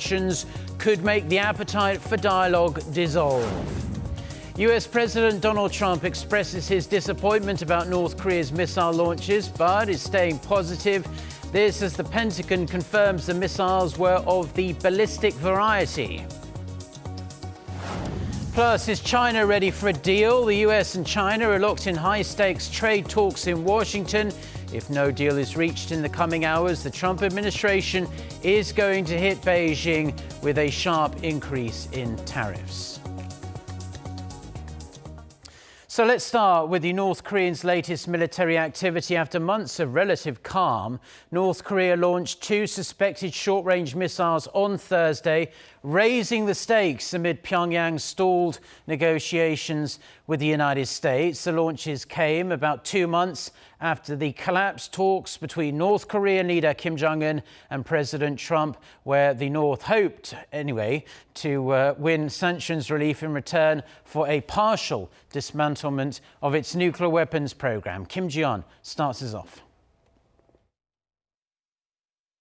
sanctions could make the appetite for dialogue dissolve. U.S. President Donald Trump expresses his disappointment about North Korea's missile launches, but is staying positive. This as the Pentagon confirms the missiles were of the ballistic variety. Plus, is China ready for a deal? The U.S. and China are locked in high-stakes trade talks in Washington. If no deal is reached in the coming hours, the Trump administration is going to hit Beijing with a sharp increase in tariffs. So let's start with the North Koreans' latest military activity. After months of relative calm, North Korea launched 2 suspected short-range missiles on Thursday, raising the stakes amid Pyongyang's stalled negotiations with the United States. The launches came about 2 months after the collapsed talks between North Korean leader Kim Jong-un and President Trump, where the North hoped, anyway, to win sanctions relief in return for a partial dismantlement of its nuclear weapons program. Kim Ji-yeon starts us off.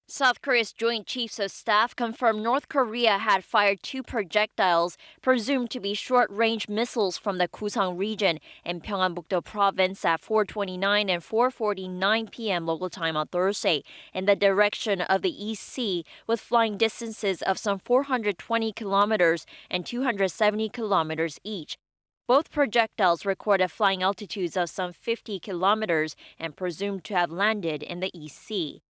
South Korea's Joint Chiefs of Staff confirmed North Korea had fired 2 projectiles presumed to be short-range missiles from the Gusong region in Pyeongan-buk-do province at 4:29 and 4:49 p.m. local time on Thursday in the direction of the East Sea, with flying distances of some 420 kilometers and 270 kilometers each. Both projectiles recorded flying altitudes of some 50 kilometers and presumed to have landed in the East Sea.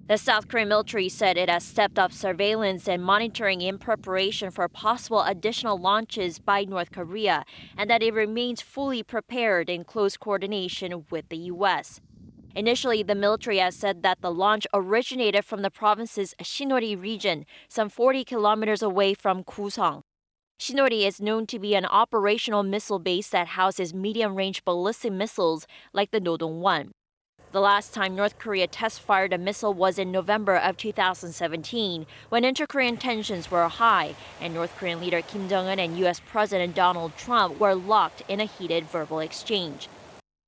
The South Korean military said it has stepped up surveillance and monitoring in preparation for possible additional launches by North Korea, and that it remains fully prepared in close coordination with the U.S. Initially, the military has said that the launch originated from the province's Sinori region, some 40 kilometers away from Gusong. Sinori is known to be an operational missile base that houses medium-range ballistic missiles like the Nodong-1. The last time North Korea test-fired a missile was in November of 2017, when inter-Korean tensions were high and North Korean leader Kim Jong-un and U.S. President Donald Trump were locked in a heated verbal exchange.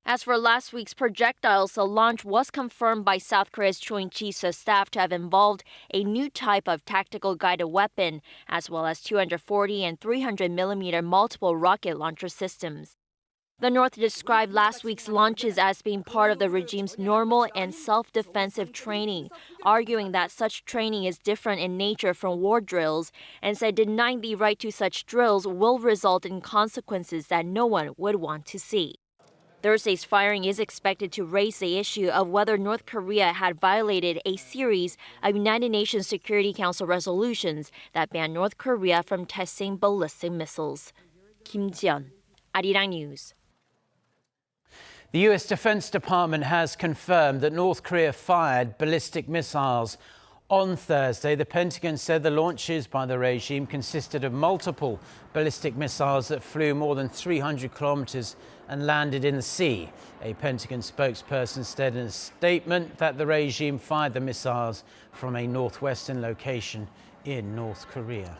As for last week's projectiles, the launch was confirmed by South Korea's Joint Chiefs of Staff to have involved a new type of tactical guided weapon, as well as 240 and 300 millimeter multiple rocket launcher systems. The North described last week's launches as being part of the regime's normal and self-defensive training, arguing that such training is different in nature from war drills, and said denying the right to such drills will result in consequences that no one would want to see. Thursday's firing is expected to raise the issue of whether North Korea had violated a series of United Nations Security Council resolutions that ban North Korea from testing ballistic missiles. Kim Ji-yeon, Arirang News. The U.S. Defense Department has confirmed that North Korea fired ballistic missiles on Thursday. The Pentagon said the launches by the regime consisted of multiple ballistic missiles that flew more than 300 kilometers and landed in the sea. A Pentagon spokesperson said in a statement that the regime fired the missiles from a northwestern location in North Korea.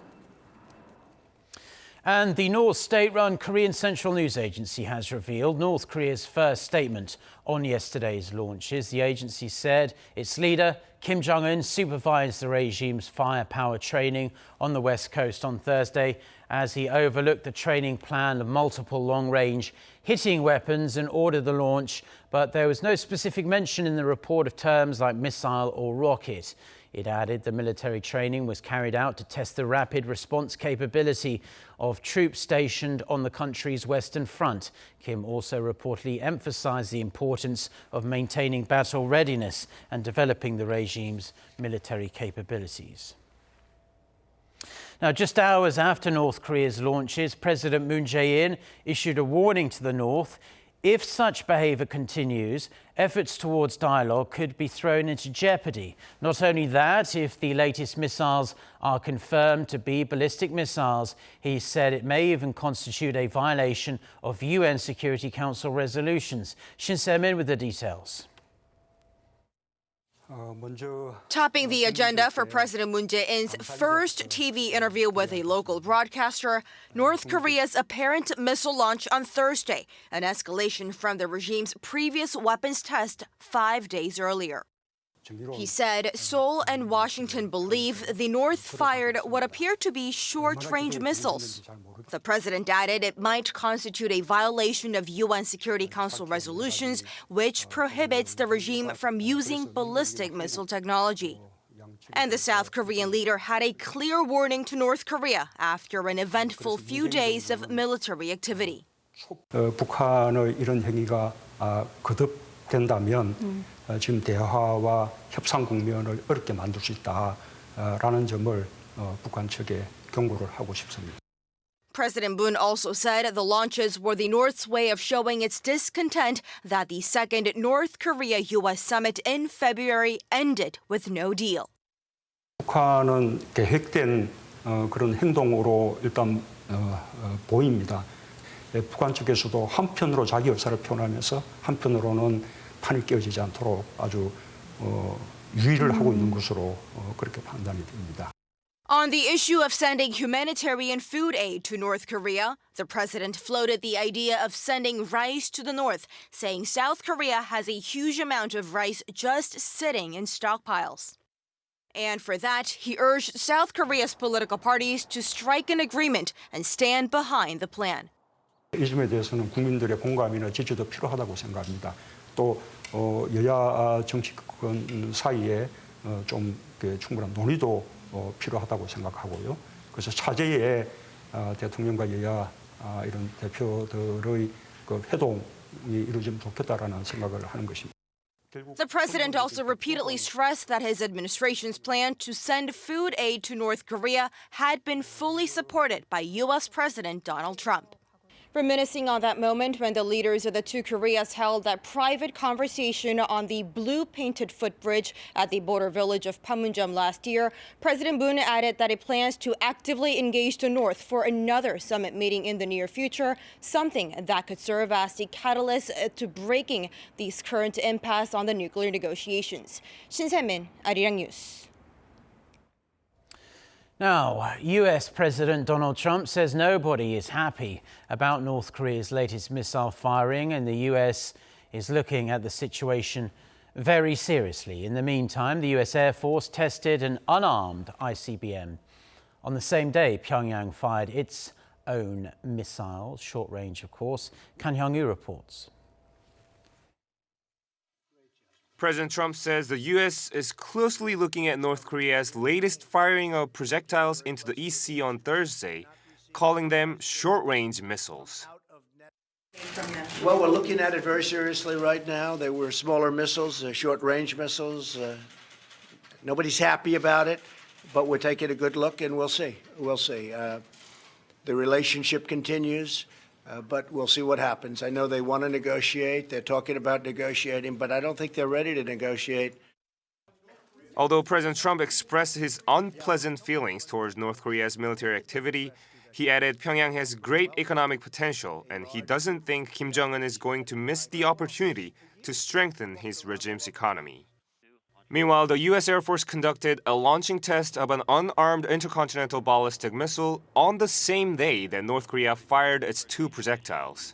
And the North state-run Korean Central News Agency has revealed North Korea's first statement on yesterday's launches. The agency said its leader, Kim Jong-un, supervised the regime's firepower training on the West Coast on Thursday as he overlooked the training plan of multiple long-range hitting weapons and ordered the launch, but there was no specific mention in the report of terms like missile or rocket. It added the military training was carried out to test the rapid response capability of troops stationed on the country's western front. Kim also reportedly emphasized the importance of maintaining battle readiness and developing the regime's military capabilities. Now, just hours after North Korea's launches, President Moon Jae-in issued a warning to the North. If such behavior continues, efforts towards dialogue could be thrown into jeopardy. Not only that, if the latest missiles are confirmed to be ballistic missiles, he said it may even constitute a violation of UN Security Council resolutions. Shin Se-min with the details. Topping the agenda for President Moon Jae-in's first TV interview with a local broadcaster, North Korea's apparent missile launch on Thursday, an escalation from the regime's previous weapons test 5 days earlier. He said Seoul and Washington believe the North fired what appear to be short-range missiles. The president added it might constitute a violation of UN Security Council resolutions, which prohibits the regime from using ballistic missile technology. And the South Korean leader had a clear warning to North Korea after an eventful few days of military activity. 북한의 이런 행위가 거듭된다면 지금 대화와 협상 국면을 어렵게 만들 수 있다라는 점을 북한 측에 경고를 하고 싶습니다. President Moon also said the launches were the North's way of showing its discontent that the second North Korea-U.S. summit in February ended with no deal. 북한은 계획된 그런 행동으로 일단 보입니다. 북한 측에서도 한편으로 자기 의사를 표현하면서 한편으로는 판이 깨어지지 않도록 아주 유의를 하고 있는 것으로 그렇게 판단이 됩니다. On the issue of sending humanitarian food aid to North Korea, the president floated the idea of sending rice to the north, saying South Korea has a huge amount of rice just sitting in stockpiles. And for that, he urged South Korea's political parties to strike an agreement and stand behind the plan. 이 점에 대해서는 국민들의 공감이나 지지도 필요하다고 생각합니다. 또 여야 정치권 사이에 좀 충분한 논의도 필요하다고 생각하고요. 그래서 차제에 대통령과 여야 이런 대표들의 그 회동이 이루어지면 좋겠다라는 생각을 하는 것입니다. The president also repeatedly stressed that his administration's plan to send food aid to North Korea had been fully supported by U.S. President Donald Trump. Reminiscing on that moment when the leaders of the two Koreas held that private conversation on the blue-painted footbridge at the border village of Panmunjom last year, President Moon added that it plans to actively engage the North for another summit meeting in the near future, something that could serve as the catalyst to breaking this current impasse on the nuclear negotiations. Shin Se-min, Arirang News. Now, U.S. President Donald Trump says nobody is happy about North Korea's latest missile firing, and the U.S. is looking at the situation very seriously. In the meantime, the U.S. Air Force tested an unarmed ICBM. On the same day, Pyongyang fired its own missile, short range, of course. Kang Kyung-wha reports. President Trump says the U.S. is closely looking at North Korea's latest firing of projectiles into the East Sea on Thursday, calling them short-range missiles. Well, we're looking at it very seriously right now. They were smaller missiles, short-range missiles. Nobody's happy about it, but we're taking a good look, and we'll see. We'll see. The relationship continues. But we'll see what happens. I know they want to negotiate. They're talking about negotiating, but I don't think they're ready to negotiate. Although President Trump expressed his unpleasant feelings towards North Korea's military activity, he added Pyongyang has great economic potential and he doesn't think Kim Jong-un is going to miss the opportunity to strengthen his regime's economy. Meanwhile, the U.S. Air Force conducted a launching test of an unarmed intercontinental ballistic missile on the same day that North Korea fired its two projectiles.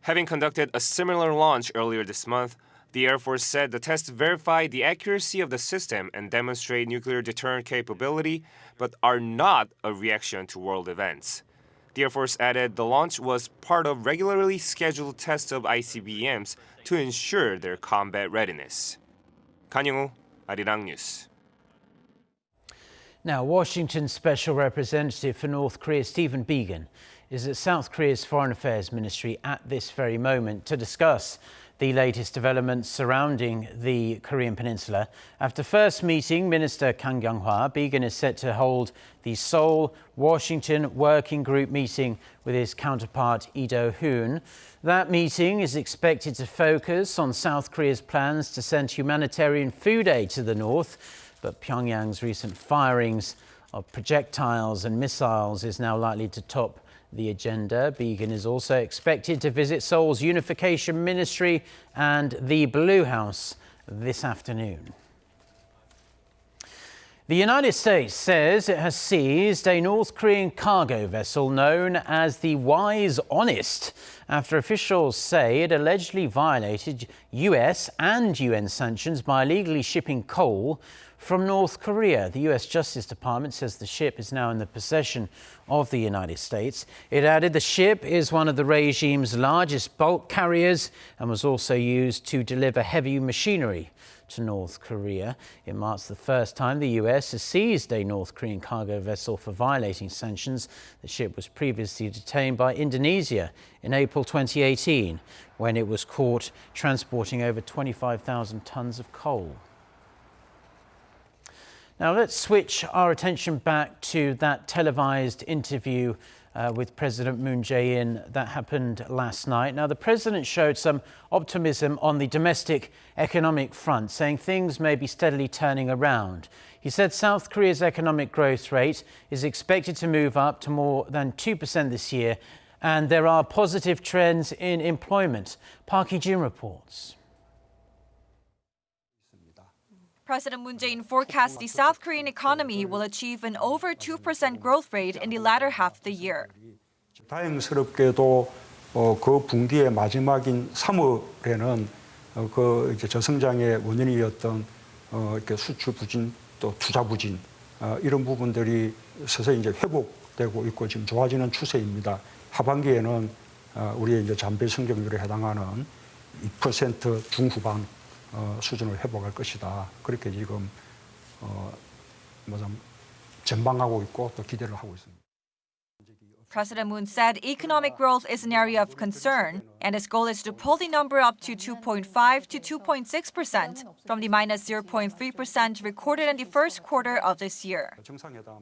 Having conducted a similar launch earlier this month, the Air Force said the test verified the accuracy of the system and demonstrate nuclear deterrent capability, but are not a reaction to world events. The Air Force added the launch was part of regularly scheduled tests of ICBMs to ensure their combat readiness. Kang Kyung-wha, Arirang News. Now, Washington's Special Representative for North Korea, Stephen Biegun, is at South Korea's Foreign Affairs Ministry at this very moment to discuss the latest developments surrounding the Korean Peninsula. After first meeting Minister Kang Kyung-wha, Biegun is set to hold the Seoul, Washington Working Group meeting with his counterpart Lee Do-hoon. That meeting is expected to focus on South Korea's plans to send humanitarian food aid to the north, but Pyongyang's recent firings of projectiles and missiles is now likely to top the agenda. Biegun is also expected to visit Seoul's Unification Ministry and the Blue House this afternoon. The United States says it has seized a North Korean cargo vessel known as the Wise Honest after officials say it allegedly violated U.S. and UN sanctions by illegally shipping coal from North Korea. The U.S. Justice Department says the ship is now in the possession of the United States. It added the ship is one of the regime's largest bulk carriers and was also used to deliver heavy machinery to North Korea. It marks the first time the U.S. has seized a North Korean cargo vessel for violating sanctions. The ship was previously detained by Indonesia in April 2018 when it was caught transporting over 25,000 tons of coal. Now let's switch our attention back to that televised interview with President Moon Jae-in that happened last night. Now, the president showed some optimism on the domestic economic front, saying things may be steadily turning around. He said South Korea's economic growth rate is expected to move up to more than 2% this year, and there are positive trends in employment. Park Hee-jin reports. President Moon Jae-in forecasts the South Korean economy will achieve an over 2% growth rate in the latter half of the year. 다행스럽게도 그 분기의 마지막인 3월에는 그 이제 저성장의 원인이었던 이렇게 수출 부진 또 투자 부진 이런 부분들이 서서히 이제 회복되고 있고 지금 좋아지는 추세입니다. 하반기에는 우리의 이제 잠재 성장률에 해당하는 2% 중후반 수준을 회복할 것이다. 그렇게 지금 전망하고 있고 또 기대를 하고 있습니다. President Moon said economic growth is an area of concern, and his goal is to pull the number up to 2.5 to 2.6% from the minus 0.3% recorded in the first quarter of this year.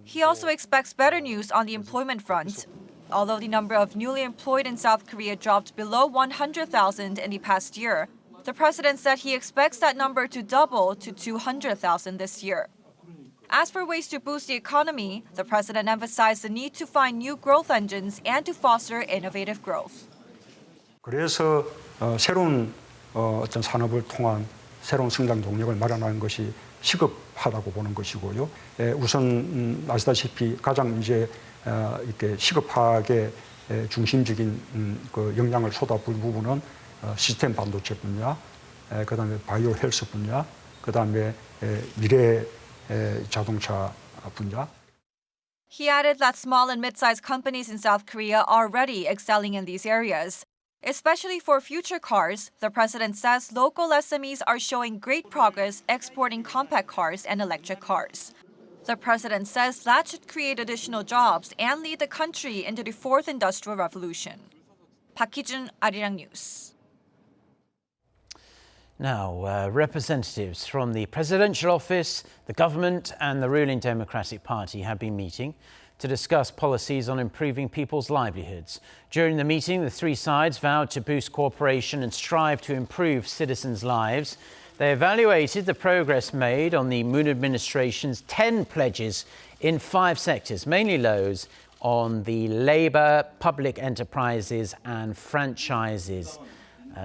He also expects better news on the employment front. Although the number of newly employed in South Korea dropped below 100,000 in the past year, the president said he expects that number to double to 200,000 this year. As for ways to boost the economy, the president emphasized the need to find new growth engines and to foster innovative growth. 그래서 새로운 어떤 산업을 통한 새로운 성장 동력을 마련하는 것이 시급하다고 보는 것이고요. 우선 아시다시피 가장 이제 이렇게 시급하게 중심적인 그 영향을 쏟아부을 부분은 시스템 반도체 분야, 그다음에 바이오 헬스 분야, 그다음에 미래 자동차 분야. He added that small and mid-sized companies in South Korea are already excelling in these areas. Especially for future cars, the president says local SMEs are showing great progress exporting compact cars and electric cars. The president says that should create additional jobs and lead the country into the fourth industrial revolution. Park Hee-jin, Arirang News. Now, representatives from the presidential office, the government and the ruling Democratic Party have been meeting to discuss policies on improving people's livelihoods. During the meeting, the three sides vowed to boost cooperation and strive to improve citizens' lives. They evaluated the progress made on the Moon administration's 10 pledges in 5 sectors, mainly those on the labour, public enterprises and franchises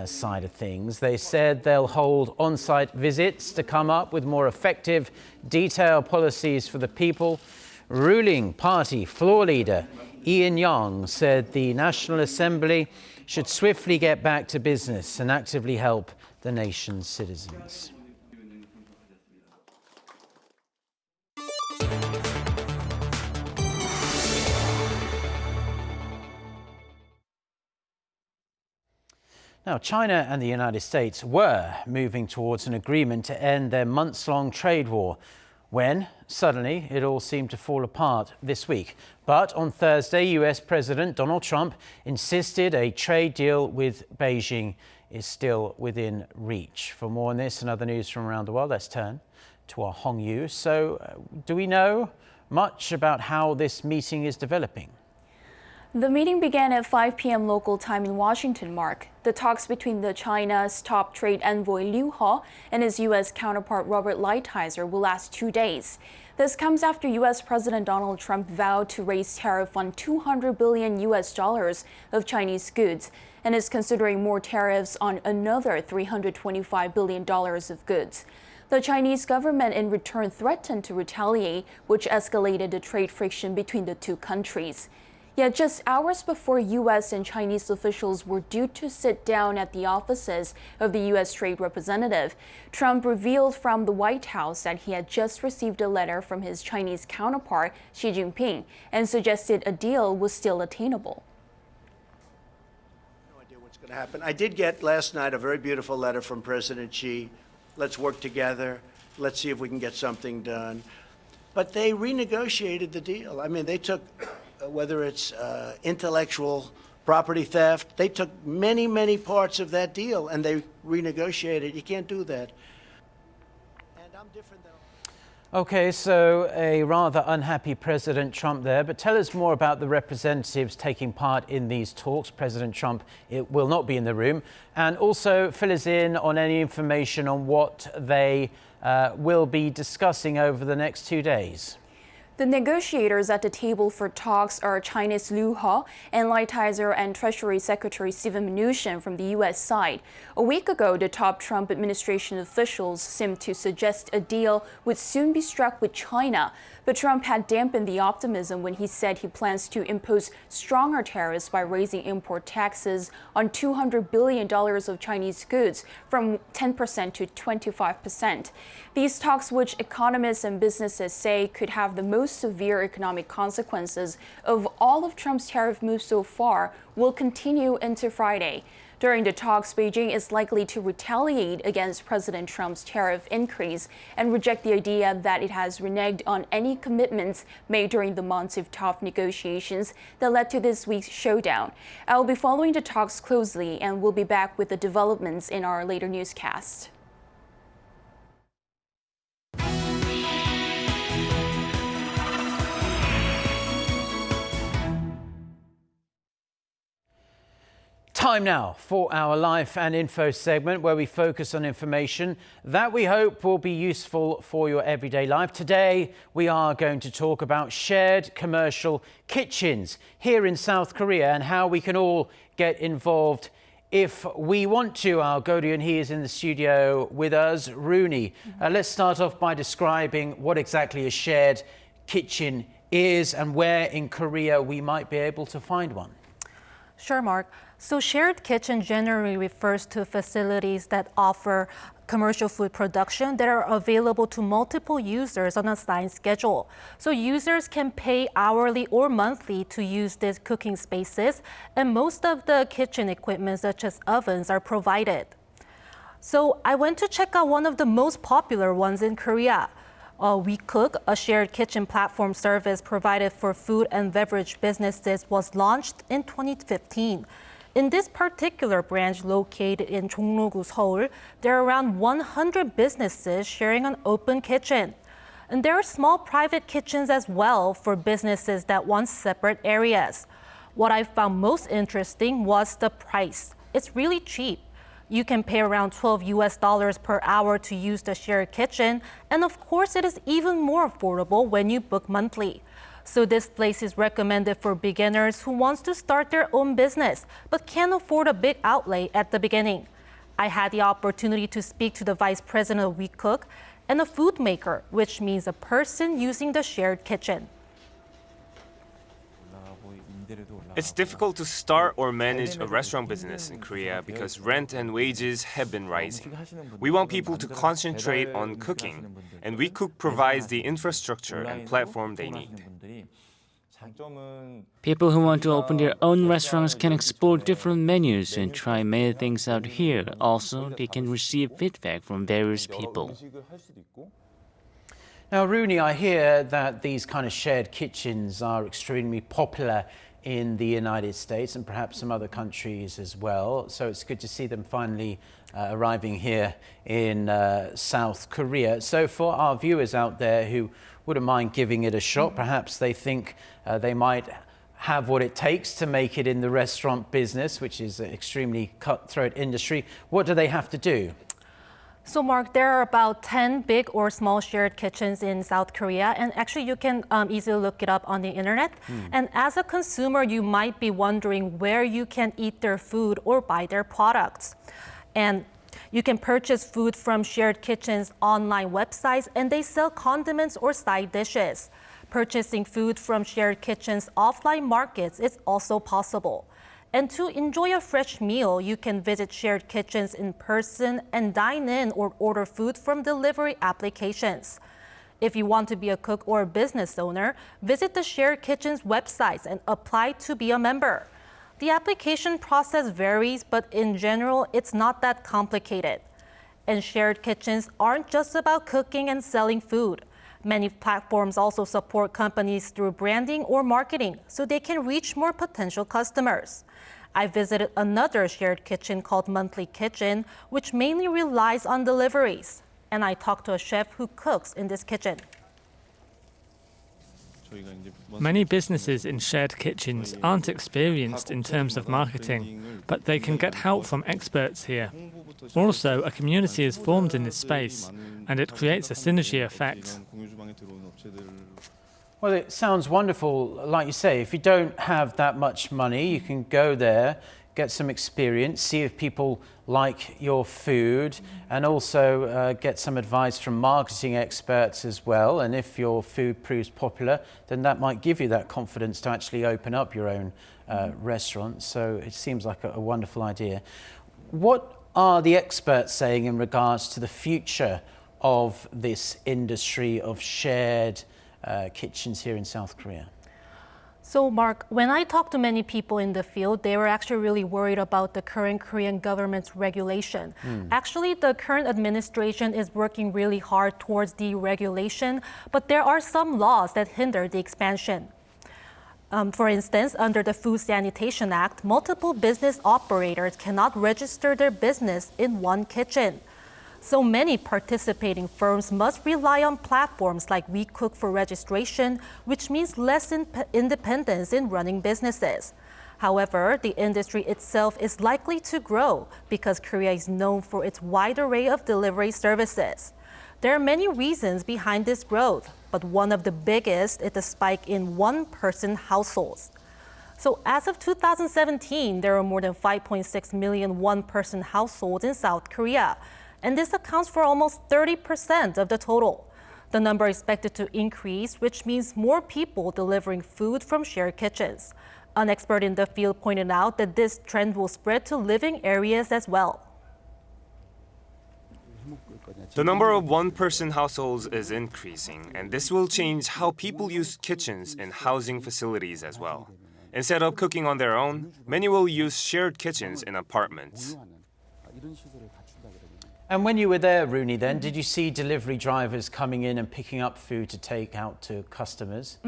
side of things. They said they'll hold on-site visits to come up with more effective, detailed policies for the people. Ruling party floor leader Ian Young said the National Assembly should swiftly get back to business and actively help the nation's citizens. Now, China and the United States were moving towards an agreement to end their months-long trade war when, suddenly, it all seemed to fall apart this week. But on Thursday, US President Donald Trump insisted a trade deal with Beijing is still within reach. For more on this and other news from around the world, let's turn to our Hong Yu. So, do we know much about how this meeting is developing? The meeting began at 5 p.m. local time in Washington, Mark. The talks between China's top trade envoy Liu He and his U.S. counterpart Robert Lighthizer will last 2 days. This comes after U.S. President Donald Trump vowed to raise tariff on $200 billion of Chinese goods and is considering more tariffs on another $325 billion of goods. The Chinese government in return threatened to retaliate, which escalated the trade friction between the two countries. Yet just hours before U.S. and Chinese officials were due to sit down at the offices of the U.S. Trade Representative, Trump revealed from the White House that he had just received a letter from his Chinese counterpart, Xi Jinping, and suggested a deal was still attainable. No idea what's going to happen. I did get last night a very beautiful letter from President Xi. Let's work together. Let's see if we can get something done. But they renegotiated the deal. I mean, they took, whether it's intellectual property theft, they took many, many parts of that deal and they renegotiated. You can't do that. And I'm different than... Okay, so a rather unhappy President Trump there, but tell us more about the representatives taking part in these talks. President Trump will not be in the room, and also fill us in on any information on what they will be discussing over the next 2 days. The negotiators at the table for talks are China's Liu He and Lighthizer and Treasury Secretary Steven Mnuchin from the U.S. side. A week ago, the top Trump administration officials seemed to suggest a deal would soon be struck with China. But Trump had dampened the optimism when he said he plans to impose stronger tariffs by raising import taxes on $200 billion of Chinese goods from 10% to 25%. These talks, which economists and businesses say could have the most severe economic consequences of all of Trump's tariff moves so far, will continue into Friday. During the talks, Beijing is likely to retaliate against President Trump's tariff increase and reject the idea that it has reneged on any commitments made during the months of tough negotiations that led to this week's showdown. I will be following the talks closely and will be back with the developments in our later newscast. Time now for our Life and Info segment, where we focus on information that we hope will be useful for your everyday life. Today, we are going to talk about shared commercial kitchens here in South Korea and how we can all get involved if we want to. Our gov't, he is in the studio with us, Rooney. Let's start off by describing what exactly a shared kitchen is and where in Korea we might be able to find one. Sure, Mark. So shared kitchen generally refers to facilities that offer commercial food production that are available to multiple users on a assigned schedule. So users can pay hourly or monthly to use these cooking spaces, and most of the kitchen equipment, such as ovens, are provided. So I went to check out one of the most popular ones in Korea. We Cook, a shared kitchen platform service provided for food and beverage businesses, was launched in 2015. In this particular branch located in Jong-un, Seoul, there are around 100 businesses sharing an open kitchen. And there are small private kitchens as well for businesses that want separate areas. What I found most interesting was the price. It's really cheap. You can pay around $12 per hour to use the shared kitchen, and of course it is even more affordable when you book monthly. So this place is recommended for beginners who wants to start their own business but can't afford a big outlay at the beginning. I had the opportunity to speak to the vice president of We Cook and a food maker, which means a person using the shared kitchen. It's difficult to start or manage a restaurant business in Korea because rent and wages have been rising. We want people to concentrate on cooking, and We Cook provides the infrastructure and platform they need. People who want to open their own restaurants can explore different menus and try many things out here. Also, they can receive feedback from various people. Now, Rooney, I hear that these kind of shared kitchens are extremely popular in the United States and perhaps some other countries as well. So it's good to see them finally arriving here in South Korea. So for our viewers out there who wouldn't mind giving it a shot, perhaps they think they might have what it takes to make it in the restaurant business, which is an extremely cutthroat industry. What do they have to do? So Mark, there are about 10 big or small shared kitchens in South Korea, and actually you can easily look it up on the internet. And as a consumer, you might be wondering where you can eat their food or buy their products. And You can purchase food from shared kitchens' online websites, and they sell condiments or side dishes. Purchasing food from shared kitchens' offline markets is also possible. And to enjoy a fresh meal, you can visit shared kitchens in person and dine in or order food from delivery applications. If you want to be a cook or a business owner, visit the shared kitchens websites and apply to be a member. The application process varies, but in general, it's not that complicated. And shared kitchens aren't just about cooking and selling food. Many platforms also support companies through branding or marketing so they can reach more potential customers. I visited another shared kitchen called Monthly Kitchen, which mainly relies on deliveries. And I talked to a chef who cooks in this kitchen. Many businesses in shared kitchens aren't experienced in terms of marketing, but they can get help from experts here. Also, a community is formed in this space, and it creates a synergy effect. Well, it sounds wonderful. Like you say, if you don't have that much money, you can go there, get some experience, see if people like your food, and also get some advice from marketing experts as well. And if your food proves popular, then that might give you that confidence to actually open up your own restaurant. So it seems like a wonderful idea. What are the experts saying in regards to the future of this industry of shared kitchens here in South Korea? So, Mark, when I talked to many people in the field, they were actually really worried about the current Korean government's regulation. Actually, the current administration is working really hard towards deregulation, but there are some laws that hinder the expansion. For instance, under the Food Sanitation Act, multiple business operators cannot register their business in one kitchen. So many participating firms must rely on platforms like WeCook for registration, which means less independence in running businesses. However, the industry itself is likely to grow because Korea is known for its wide array of delivery services. There are many reasons behind this growth, but one of the biggest is the spike in one-person households. So as of 2017, there are more than 5.6 million one-person households in South Korea. And this accounts for almost 30% of the total. The number is expected to increase, which means more people delivering food from shared kitchens. An expert in the field pointed out that this trend will spread to living areas as well. The number of one-person households is increasing, and this will change how people use kitchens in housing facilities as well. Instead of cooking on their own, many will use shared kitchens in apartments. And when you were there, Rooney, then, did you see delivery drivers coming in and picking up food to take out to customers?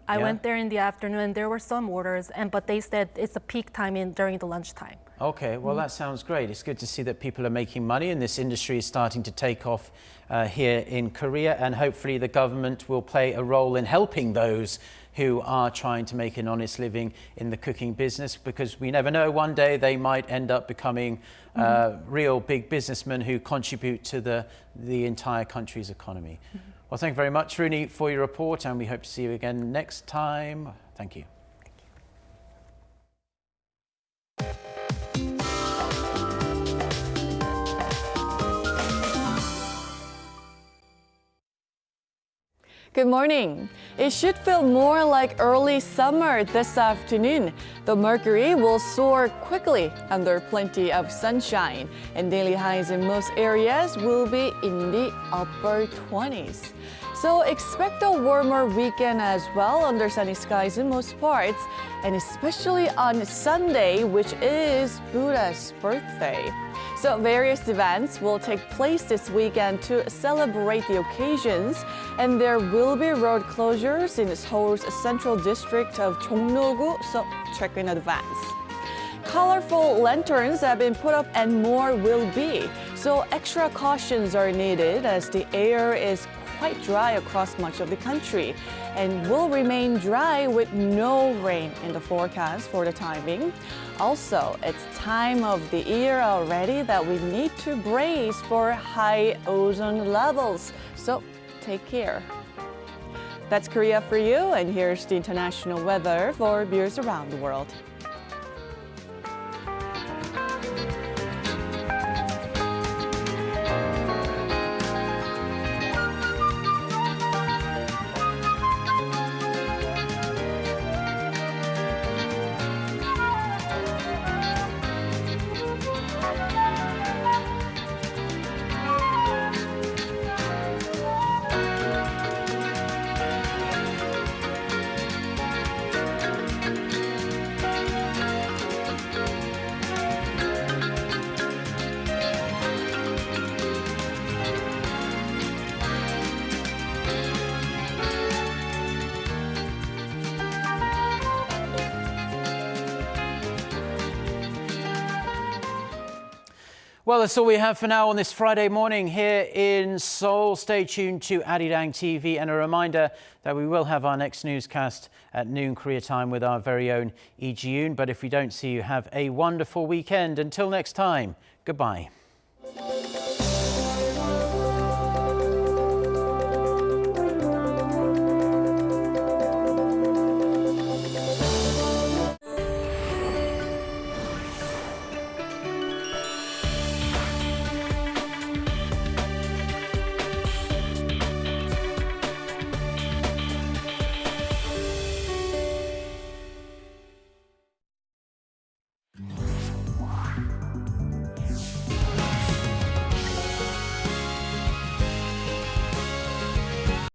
I went there in the afternoon. There were some orders, but they said it's a peak time during the lunchtime. Okay, well, that sounds great. It's good to see that people are making money and this industry is starting to take off here in Korea, and hopefully the government will play a role in helping those who are trying to make an honest living in the cooking business, because we never know, one day they might end up becoming real big businessmen who contribute to the entire country's economy. Well, thank you very much, Rooney, for your report, and we hope to see you again next time. Thank you. Good morning. It should feel more like early summer this afternoon. The mercury will soar quickly under plenty of sunshine, and daily highs in most areas will be in the upper 20s. So expect a warmer weekend as well under sunny skies in most parts, and especially on Sunday, which is Buddha's birthday. So various events will take place this weekend to celebrate the occasions, and there will be road closures in Seoul's central district of Jong-un, so check in advance. Colorful lanterns have been put up and more will be, so extra cautions are needed as the air is quite dry across much of the country and will remain dry with no rain in the forecast for the time being. Also, it's time of the year already that we need to brace for high ozone levels, so take care. That's Korea for you, and here's the international weather for viewers around the world. Well, that's all we have for now on this Friday morning here in Seoul. Stay tuned to Arirang TV, and a reminder that we will have our next newscast at noon Korea time with our very own Lee Ji-yoon. But if we don't see you, have a wonderful weekend. Until next time, goodbye.